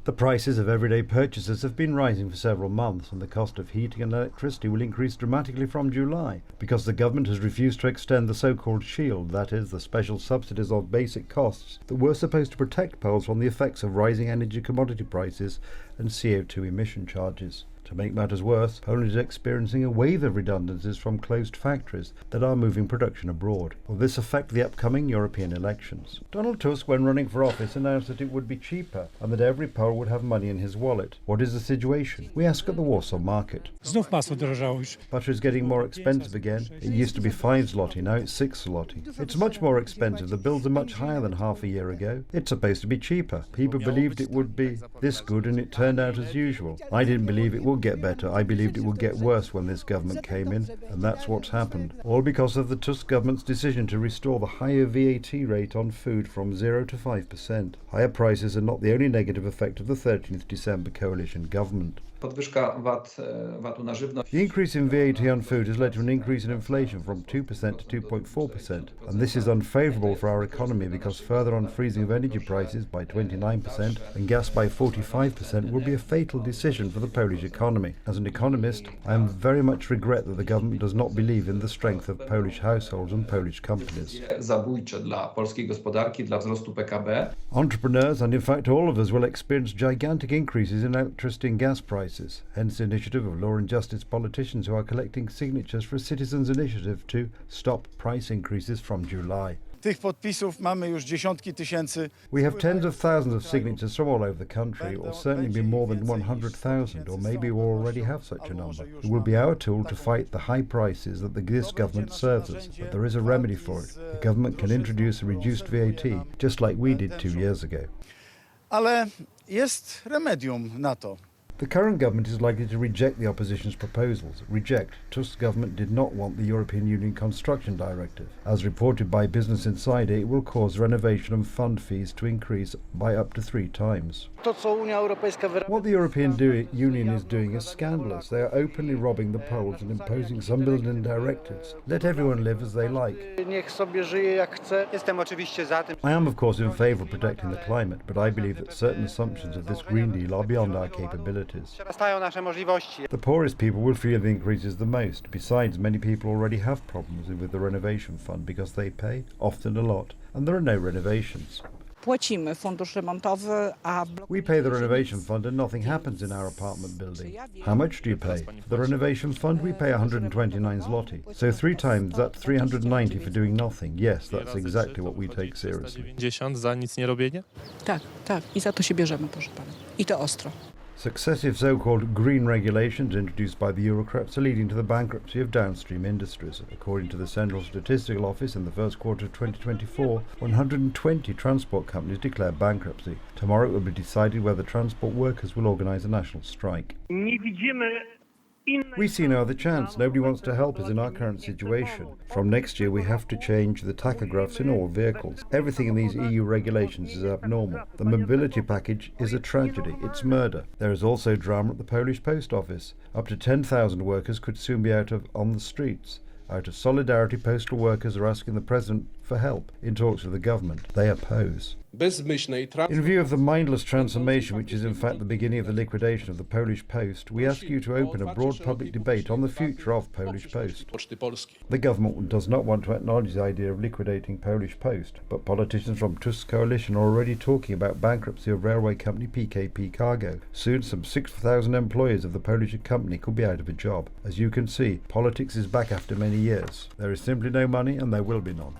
The prices of everyday purchases have been rising for several months, and the cost of heating and electricity will increase dramatically from July because the government has refused to extend the so-called shield, that is, the special subsidies of basic costs that were supposed to protect Poles from the effects of rising energy commodity prices and CO2 emission charges. To make matters worse, Poland is experiencing a wave of redundancies from closed factories that are moving production abroad. Will this affect the upcoming European elections? Donald Tusk, when running for office, announced that it would be cheaper and that every Pole would have money in his wallet. What is the situation? We ask at the Warsaw market. Butter is getting more expensive again. It used to be 5 zloty, now it's 6 zloty. It's much more expensive. The bills are much higher than half a year ago. It's supposed to be cheaper. People believed it would be this good and it turned out as usual. I didn't believe it would get better. I believed it would get worse when this government came in, and that's what's happened. All because of the Tusk government's decision to restore the higher VAT rate on food from 0 to 5%. Higher prices are not the only negative effect of the 13th December coalition government. The increase in VAT on food has led to an increase in inflation from 2% to 2.4%, and this is unfavourable for our economy because further unfreezing of energy prices by 29% and gas by 45% will be a fatal decision for the Polish economy. As an economist, I very much regret that the government does not believe in the strength of Polish households and Polish companies. Entrepreneurs, and in fact all of us, will experience gigantic increases in electricity and gas prices. Hence the initiative of law and justice politicians who are collecting signatures for a citizens' initiative to stop price increases from July. We have tens of thousands of signatures from all over the country. It will certainly be more than 100,000, or maybe we already have such a number. It will be our tool to fight the high prices that this government serves us, but there is a remedy for it. The government can introduce a reduced VAT, just like we did 2 years ago. Ale jest remedium na to. The current government is likely to reject the opposition's proposals. Tusk's government did not want the European Union Construction Directive. As reported by Business Insider, it will cause renovation and fund fees to increase by up to 3 times. What the European Union is doing is scandalous. They are openly robbing the Poles and imposing some building directives. Let everyone live as they like. I am, of course, in favour of protecting the climate, but I believe that certain assumptions of this Green Deal are beyond our capabilities. The poorest people will feel the increases the most. Besides, many people already have problems with the renovation fund because they pay, often a lot, and there are no renovations. We pay the renovation fund and nothing happens in our apartment building. How much do you pay? For the renovation fund we pay 129 zloty. So 3 times that's 390 for doing nothing. Yes, that's exactly what we take seriously. Successive so-called green regulations introduced by the Eurocrats are leading to the bankruptcy of downstream industries. According to the Central Statistical Office, in the first quarter of 2024, 120 transport companies declared bankruptcy. Tomorrow it will be decided whether transport workers will organise a national strike. We see no other chance. Nobody wants to help us in our current situation. From next year we have to change the tachographs in all vehicles. Everything in these EU regulations is abnormal. The mobility package is a tragedy. It's murder. There is also drama at the Polish post office. Up to 10,000 workers could soon be on the streets. Out of solidarity, postal workers are asking the president for help in talks with the government. They oppose. In view of the mindless transformation, which is in fact the beginning of the liquidation of the Polish Post, we ask you to open a broad public debate on the future of Polish Post. The government does not want to acknowledge the idea of liquidating Polish Post, but politicians from Tusk's coalition are already talking about bankruptcy of railway company PKP Cargo. Soon some 6,000 employees of the Polish company could be out of a job. As you can see, politics is back after many years. There is simply no money and there will be none.